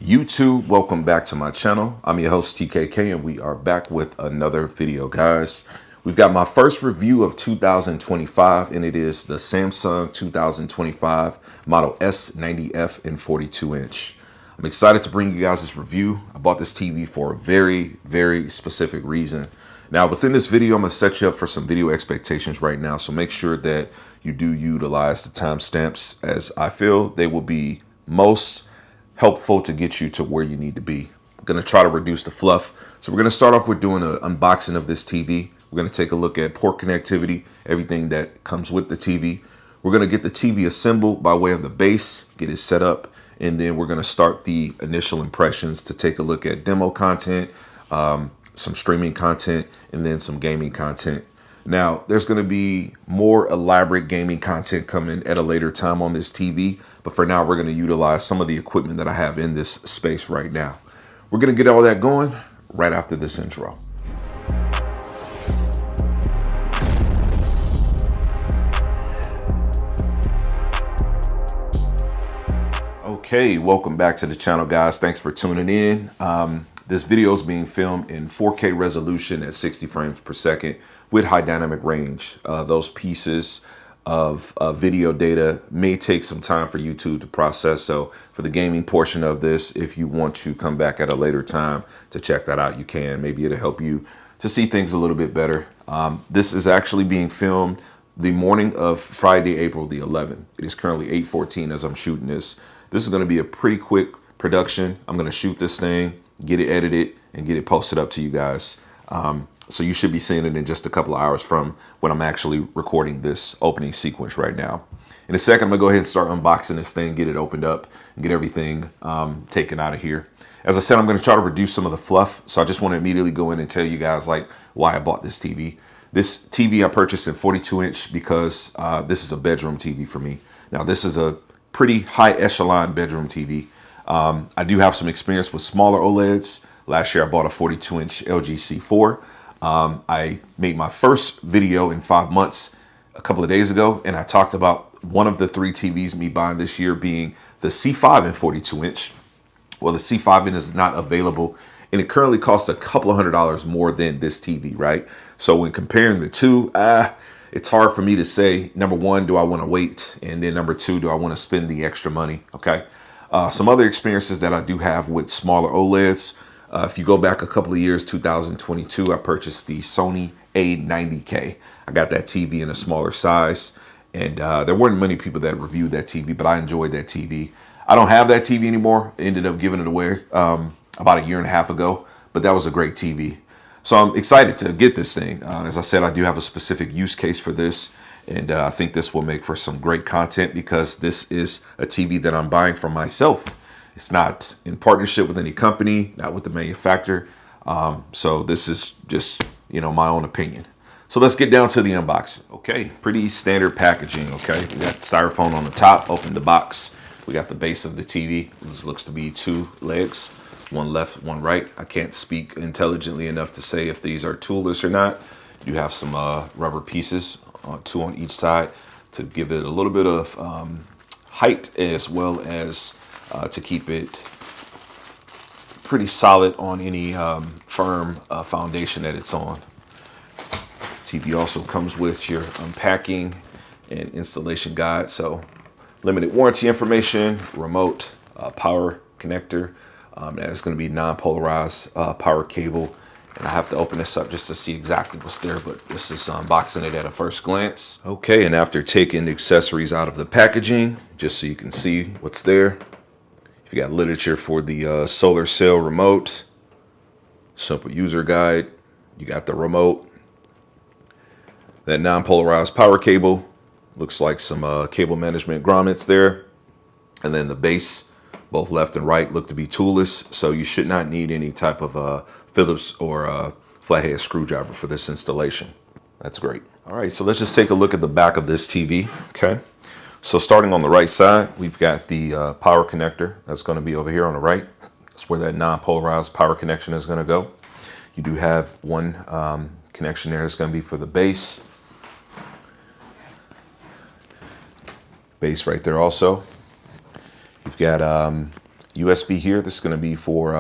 YouTube, welcome back to my channel. I'm your host TKK and we are back with another video, guys. We've got my first review of 2025 and it is the Samsung 2025 model S90F in 42-inch. I'm excited to bring you guys this review. I bought this TV for a very specific reason. Now within this video, I'm gonna set you up for some video expectations right now. So make sure that you do utilize the timestamps, as I feel they will be most helpful to get you to where you need to be. I'm gonna try to reduce the fluff. So we're gonna start off with doing an unboxing of this TV. We're gonna take a look at port connectivity, everything that comes with the TV. We're gonna get the TV assembled by way of the base, get it set up, and then we're gonna start the initial impressions to take a look at demo content, some streaming content, and then some gaming content. Now, there's going to be more elaborate gaming content coming at a later time on this TV, but for now, we're going to utilize some of the equipment that I have in this space right now. We're going to get all that going right after this intro. Okay, welcome back to the channel, guys. Thanks for tuning in. This video is being filmed in 4K resolution at 60 frames per second with high dynamic range. Those pieces of video data may take some time for YouTube to process. So for the gaming portion of this, if you want to come back at a later time to check that out, you can. Maybe it'll help you to see things a little bit better. This is actually being filmed the morning of Friday, April the 11th. It is currently 8:14 as I'm shooting this. This is going to be a pretty quick production. I'm going to shoot this thing, get it edited, and get it posted up to you guys. So you should be seeing it in just a couple of hours from when I'm actually recording this opening sequence right now. In a second, I'm gonna go ahead and start unboxing this thing, get it opened up, and get everything taken out of here. As I said, I'm gonna try to reduce some of the fluff. So I just want to immediately go in and tell you guys like why I bought this TV. This TV I purchased in 42-inch because this is a bedroom TV for me. Now this is a pretty high echelon bedroom TV. I do have some experience with smaller OLEDs. Last year I bought a 42-inch LG C4. I made my first video in 5 months a couple of days ago, and I talked about one of the 3 TVs me buying this year being the C5 in 42-inch. Well, the C5 is not available, and it currently costs a couple of $100s more than this TV, right? So when comparing the two, it's hard for me to say, number one, do I want to wait? And then number two, do I want to spend the extra money? Okay. Some other experiences that I do have with smaller OLEDs. If you go back a couple of years, 2022, I purchased the Sony A90K. I got that TV in a smaller size, and there weren't many people that reviewed that TV, but I enjoyed that TV. I don't have that TV anymore. I ended up giving it away about a year and a half ago, but that was a great TV. So I'm excited to get this thing. As I said, I do have a specific use case for this, and I think this will make for some great content because this is a TV that I'm buying for myself. It's not in partnership with any company, not with the manufacturer. So this is just, my own opinion. So let's get down to the unboxing. Okay, pretty standard packaging, okay? We got styrofoam on the top, open the box. We got the base of the TV. This looks to be 2 legs, one left, one right. I can't speak intelligently enough to say if these are toolless or not. You have some rubber pieces, 2 on each side to give it a little bit of height as well as to keep it pretty solid on any firm foundation that it's on. TV also comes with your unpacking and installation guide. So limited warranty information, remote, power connector. That is going to be non-polarized power cable. And I have to open this up just to see exactly what's there, but this is unboxing it at a first glance. Okay, and after taking the accessories out of the packaging, just so you can see what's there, you got literature for the solar cell remote, simple user guide. You got the remote, that non-polarized power cable, looks like some cable management grommets there, and then the base, both left and right, look to be toolless, so you should not need any type of Phillips or flathead screwdriver for this installation. That's great. All right, so let's just take a look at the back of this TV. Okay. So starting on the right side, we've got the power connector that's going to be over here on the right. That's where that non-polarized power connection is going to go. You do have one connection there that's going to be for the base. Base right there also. You've got USB here. This is going to be for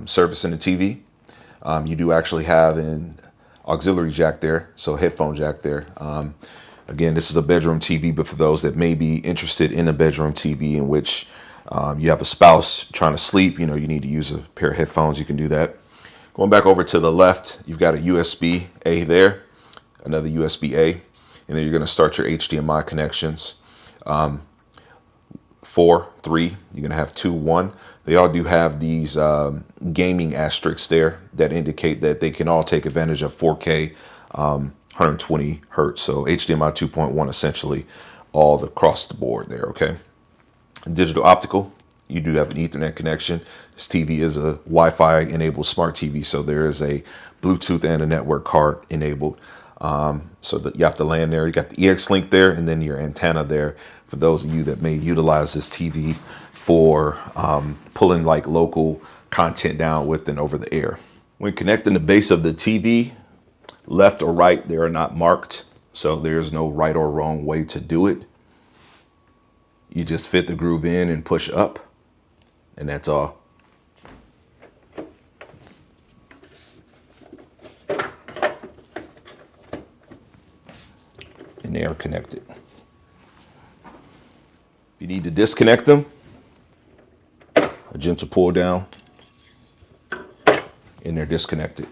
servicing the TV. You do actually have an auxiliary jack there, so headphone jack there. Again, this is a bedroom TV, but for those that may be interested in a bedroom TV in which you have a spouse trying to sleep, you know, you need to use a pair of headphones, you can do that. Going back over to the left, you've got a USB-A there, another USB-A, and then you're going to start your HDMI connections. 4, 3, you're going to have 2, 1. They all do have these gaming asterisks there that indicate that they can all take advantage of 4K 120 hertz. So HDMI 2.1 essentially all across the board there, okay? Digital optical, you do have an Ethernet connection. This TV is a Wi-Fi enabled smart TV, so there is a Bluetooth and a network card enabled. So that you have to land there. You got the EX link there, and then your antenna there for those of you that may utilize this TV for pulling like local content down with and over the air. When connecting the base of the TV, left or right, they are not marked, so there's no right or wrong way to do it. You just fit the groove in and push up, and that's all. And they are connected. If you need to disconnect them, a gentle pull down, and they're disconnected.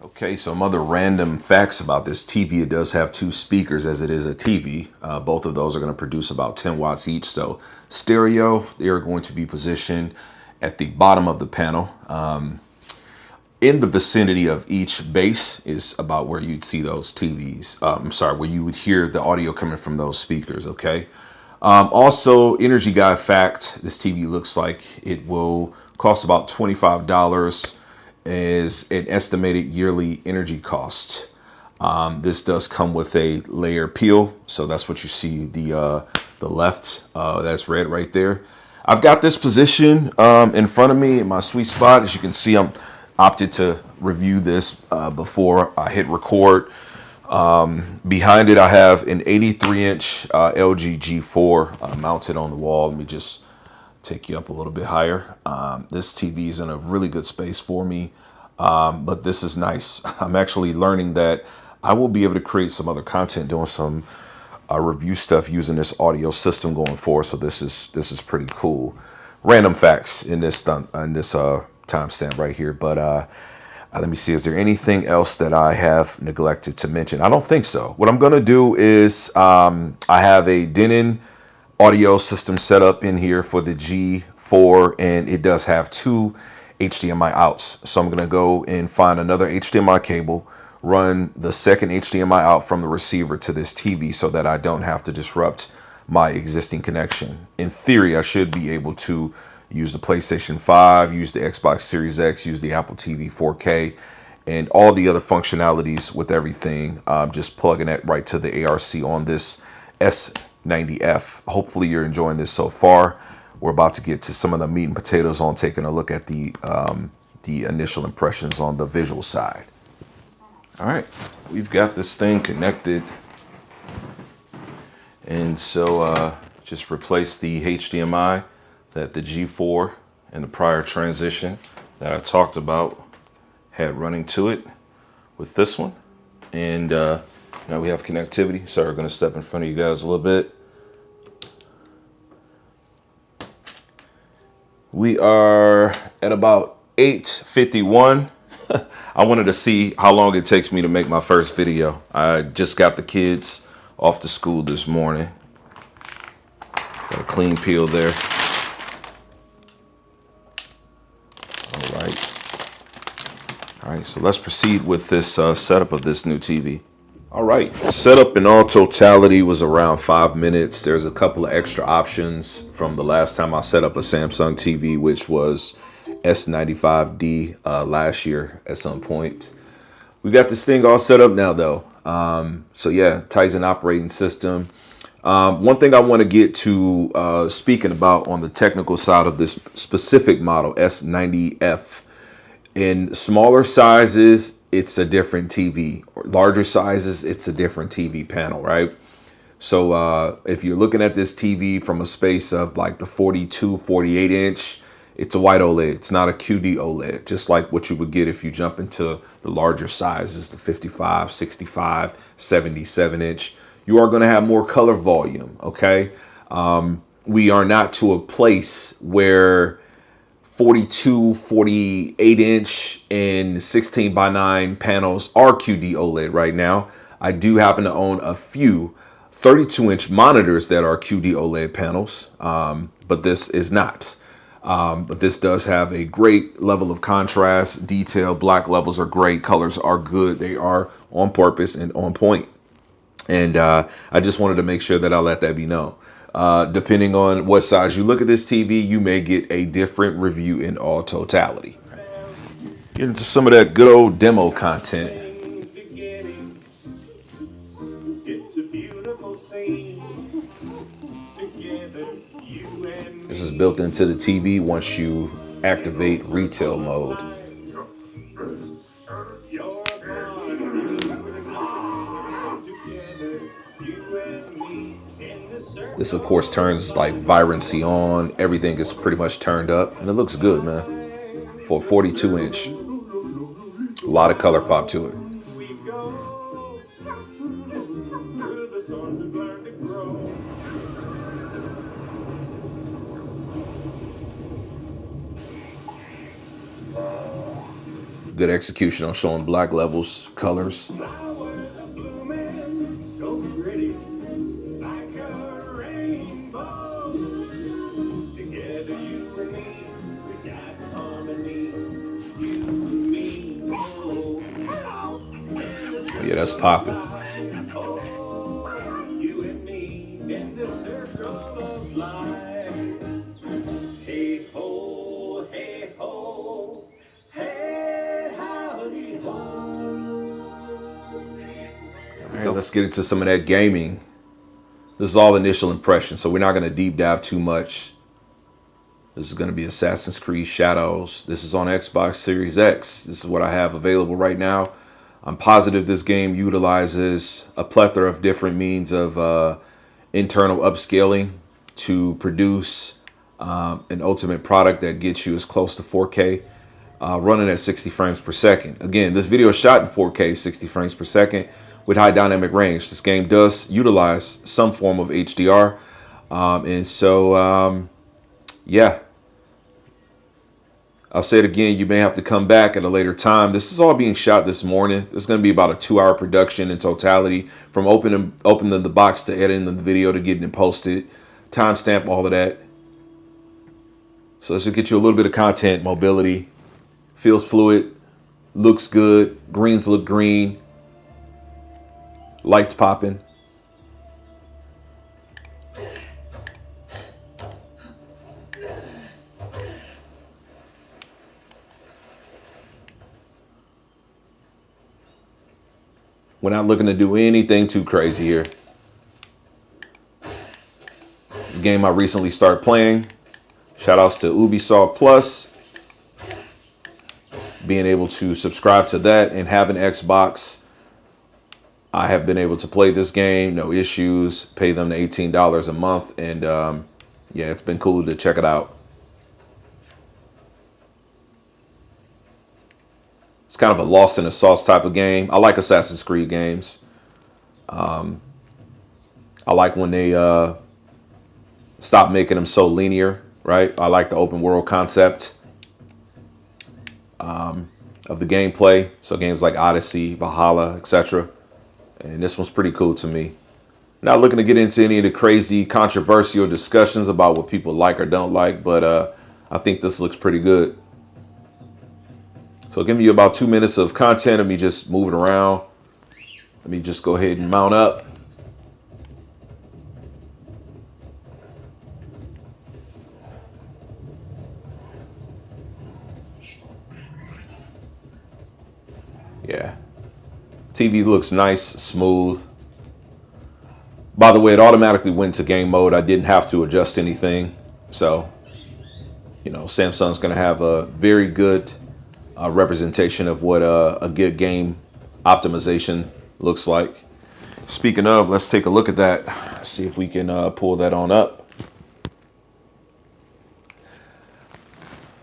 Okay, some other random facts about this TV. It does have 2 speakers as it is a TV. Both of those are going to produce about 10 watts each. So stereo, they are going to be positioned at the bottom of the panel. In the vicinity of each base is about where you'd see those TVs. Where you would hear the audio coming from those speakers, okay? Also, Energy Guy fact, this TV looks like it will cost about $25 as an estimated yearly energy cost. This does come with a layer peel, so that's what you see the left, that's red right there. I've got this position in front of me in my sweet spot. As you can see, I'm opted to review this before I hit record. Behind it, I have an 83-inch LG G4 mounted on the wall. Let me just take you up a little bit higher. This TV is in a really good space for me, but this is nice. I'm actually learning that I will be able to create some other content doing some review stuff using this audio system going forward. So this is pretty cool. Random facts in this timestamp right here, but let me see, is there anything else that I have neglected to mention? I don't think so. What I'm going to do is I have a Denon audio system set up in here for the G4, and it does have 2 HDMI outs. So I'm going to go and find another HDMI cable, run the second HDMI out from the receiver to this TV so that I don't have to disrupt my existing connection. In theory, I should be able to use the PlayStation 5, use the Xbox Series X, use the Apple TV 4K, and all the other functionalities with everything. Just plugging that right to the ARC on this S90F. Hopefully you're enjoying this so far. We're about to get to some of the meat and potatoes on taking a look at the initial impressions on the visual side. All right, we've got this thing connected. And so just replace the HDMI that the G4 and the prior transition that I talked about had running to it with this one. And now we have connectivity. So we're going to step in front of you guys a little bit. We are at about 8:51. I wanted to see how long it takes me to make my first video. I just got the kids off to school this morning. Got a clean peel there. All right, so let's proceed with this setup of this new TV. All right, setup in all totality was around 5 minutes. There's a couple of extra options from the last time I set up a Samsung TV, which was S95D last year at some point. We got this thing all set up now though. So yeah, Tizen operating system. One thing I want to get to speaking about on the technical side of this specific model, S90F. In smaller sizes, it's a different TV. Or larger sizes, it's a different TV panel, right? So if you're looking at this TV from a space of like the 42, 48 inch, it's a white OLED. It's not a QD OLED, just like what you would get if you jump into the larger sizes, the 55, 65, 77 inch. You are going to have more color volume, okay? We are not to a place where 42, 48 inch and 16 by 9 panels are QD OLED right now. I do happen to own a few 32 inch monitors that are QD OLED panels, but this is not. But this does have a great level of contrast, detail. Black levels are great. Colors are good. They are on purpose and on point. And I just wanted to make sure that I let that be known. Depending on what size you look at this TV, you may get a different review in all totality. Get into some of that good old demo content. This is built into the TV once you activate retail mode. This, of course, turns like vibrancy on. Everything is pretty much turned up, and it looks good, man. For a 42 inch, a lot of color pop to it. Good execution on showing black levels, colors. Yeah, that's popping. All right, let's get into some of that gaming. This is all initial impressions, so we're not going to deep dive too much. This is going to be Assassin's Creed Shadows. This is on Xbox Series X. This is what I have available right now. I'm positive this game utilizes a plethora of different means of internal upscaling to produce an ultimate product that gets you as close to 4K, running at 60 frames per second. Again, this video is shot in 4K, 60 frames per second with high dynamic range. This game does utilize some form of HDR. Yeah. I'll say it again, you may have to come back at a later time. This is all being shot this morning. This is going to be about a 2-hour production in totality, from opening the box to editing the video to getting it posted, timestamp, all of that. So this will get you a little bit of content, mobility, feels fluid, looks good, greens look green, lights popping. We're not looking to do anything too crazy here. This game I recently started playing. Shout outs to Ubisoft Plus. Being able to subscribe to that and have an Xbox. I have been able to play this game, no issues, pay them the $18 a month. And yeah, it's been cool to check it out. It's kind of a lost in the sauce type of game. I like Assassin's Creed games. I like when they stop making them so linear, right? I like the open world concept of the gameplay. So games like Odyssey, Valhalla, etc. And this one's pretty cool to me. Not looking to get into any of the crazy controversial discussions about what people like or don't like, but I think this looks pretty good. So giving you about 2 minutes of content of me just moving around. Let me just go ahead and mount up. Yeah. TV looks nice, smooth. By the way, it automatically went to game mode. I didn't have to adjust anything. So, you know, Samsung's going to have a very good representation of what a good game optimization looks like. Speaking of, let's take a look at that. See if we can pull that on up.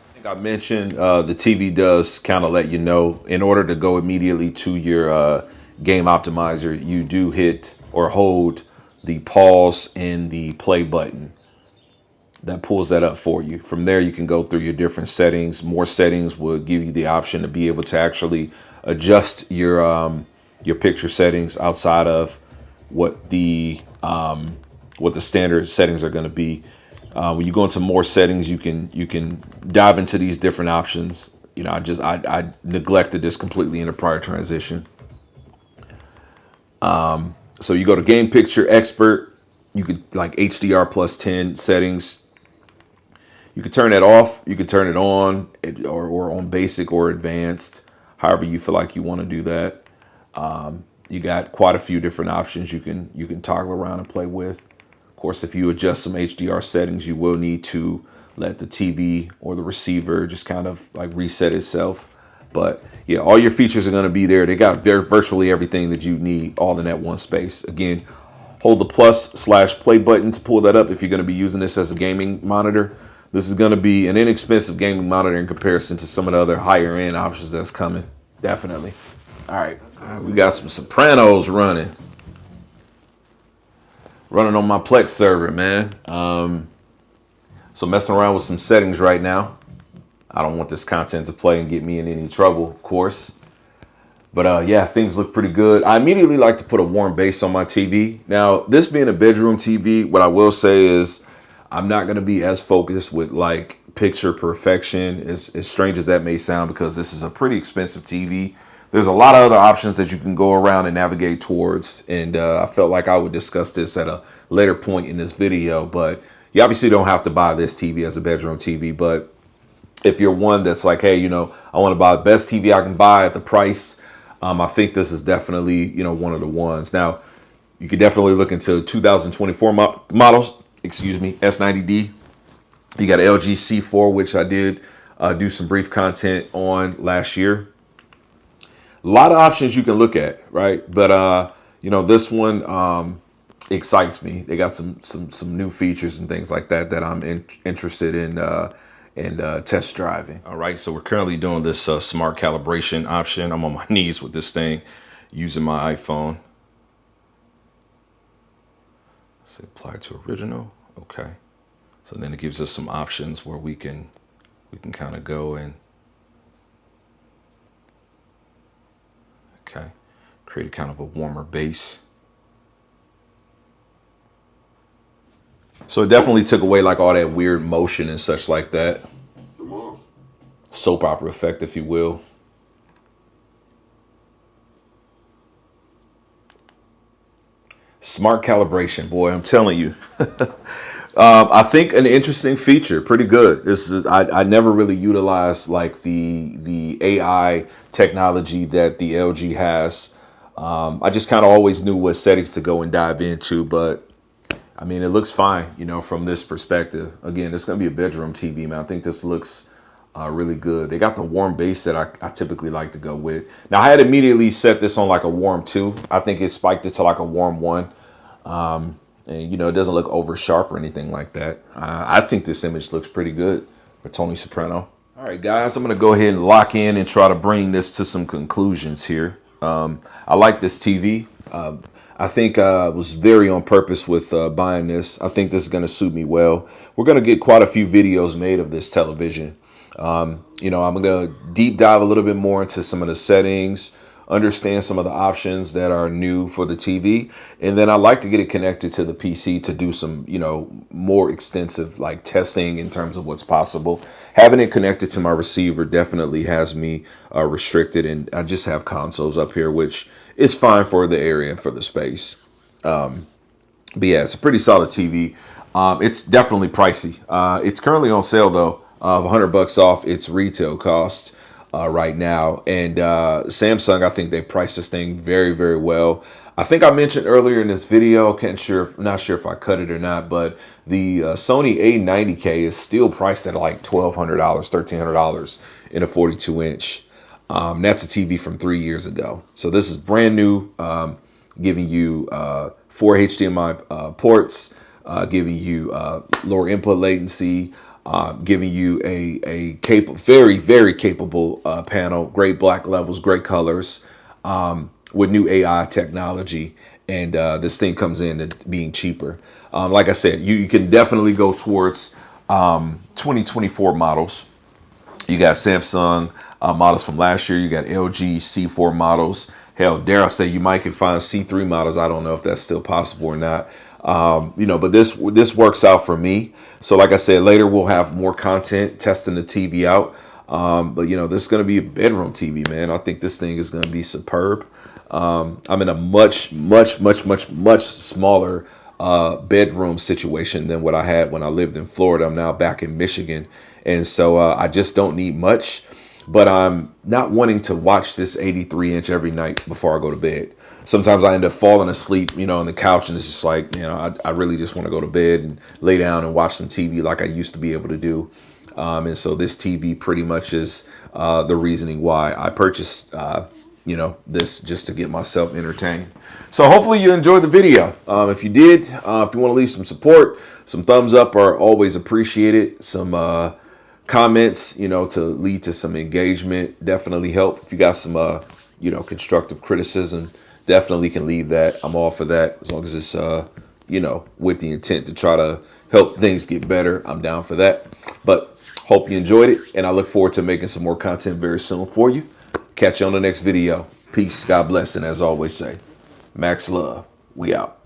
I think I mentioned the TV does kind of let you know, in order to go immediately to your game optimizer, you do hit or hold the pause and the play button. That pulls that up for you. From there, you can go through your different settings. More settings will give you the option to be able to actually adjust your picture settings outside of what the standard settings are going to be. When you go into more settings, you can dive into these different options. You know, I neglected this completely in a prior transition. So you go to game picture expert. You could like HDR plus 10 settings. You could turn that off. You could turn it on, or on basic or advanced, however you feel like you want to do that. You got quite a few different options you can toggle around and play with. Of course, if you adjust some HDR settings, you will need to let the TV or the receiver just kind of like reset itself. But yeah, all your features are going to be there. They got virtually everything that you need all in that one space. Again, hold the plus/play button to pull that up if you're going to be using this as a gaming monitor. This is going to be an inexpensive gaming monitor in comparison to some of the other higher end options that's coming. Definitely. All right, we got some Sopranos running on my Plex server, man. So messing around with some settings right now. I don't want this content to play and get me in any trouble, of course. But yeah, things look pretty good. I immediately like to put a warm base on my TV. Now, this being a bedroom TV, what I will say is I'm not going to be as focused with like picture perfection, as strange as that may sound, because this is a pretty expensive TV. There's a lot of other options that you can go around and navigate towards. And I felt like I would discuss this at a later point in this video. But you obviously don't have to buy this TV as a bedroom TV. But if you're one that's like, hey, you know, I want to buy the best TV I can buy at the price, I think this is definitely, you know, one of the ones. Now, you could definitely look into 2024 models, S90D. You got LG C4, which I did do some brief content on last year. A lot of options you can look at, right? But you know, this one excites me. They got some new features and things like that that I'm interested in test driving. All right, so we're currently doing this smart calibration option. I'm on my knees with this thing, using my iPhone. Say apply to original. Okay, so then it gives us some options where we can kind of go and create a kind of a warmer base. So it definitely took away like all that weird motion and such like that. Soap opera effect, if you will. Smart calibration, boy, I'm telling you. I think an interesting feature, pretty good. This is I never really utilized like the AI technology that the LG has. I just kind of always knew what settings to go and dive into, but I mean, it looks fine, you know, from this perspective. Again, it's going to be a bedroom TV, man. I think this looks really good. They got the warm base that I typically like to go with. Now, I had immediately set this on like a warm 2. I think it spiked it to like a warm 1. And, you know, it doesn't look over sharp or anything like that. I think this image looks pretty good for Tony Soprano. All right, guys, I'm going to go ahead and lock in and try to bring this to some conclusions here. I like this TV. I think I was very on purpose with buying this. I think this is going to suit me well. We're going to get quite a few videos made of this television. You know, I'm going to deep dive a little bit more into some of the settings, understand some of the options that are new for the TV. And then I like to get it connected to the PC to do some, you know, more extensive like testing in terms of what's possible. Having it connected to my receiver definitely has me restricted, and I just have consoles up here, which is fine for the area and for the space. But yeah, it's a pretty solid TV. It's definitely pricey. It's currently on sale though, $100 off its retail cost right now. And Samsung, I think they priced this thing very, very well. I think I mentioned earlier in this video, not sure if I cut it or not, but the Sony A90K is still priced at like $1,200, $1,300 in a 42-inch. That's a TV from 3 years ago. So this is brand new. giving you 4 HDMI ports, giving you lower input latency, giving you a very, very capable panel, great black levels, great colors, with new AI technology. And this thing comes in at being cheaper. Like I said, you can definitely go towards 2024 models. You got Samsung models from last year. You got LG C4 models. Hell, dare I say you might can find C3 models. I don't know if that's still possible or not. But this works out for me. So like I said, later we'll have more content testing the TV out. But this is going to be a bedroom TV, man. I think this thing is going to be superb. I'm in a much smaller bedroom situation than what I had when I lived in Florida. I'm now back in Michigan. And so I just don't need much, but I'm not wanting to watch this 83-inch every night before I go to bed. Sometimes I end up falling asleep, on the couch, and it's just like, I really just want to go to bed and lay down and watch some TV like I used to be able to do. And so this TV pretty much is the reasoning why I purchased, this just to get myself entertained. So hopefully you enjoyed the video. If you did, if you want to leave some support, some thumbs up are always appreciated. Some comments, to lead to some engagement definitely help. If you got some, constructive criticism, definitely can leave that. I'm all for that. As long as it's, with the intent to try to help things get better, I'm down for that. But hope you enjoyed it, and I look forward to making some more content very soon for you. Catch you on the next video. Peace, God bless, and as I always say, max love. We out.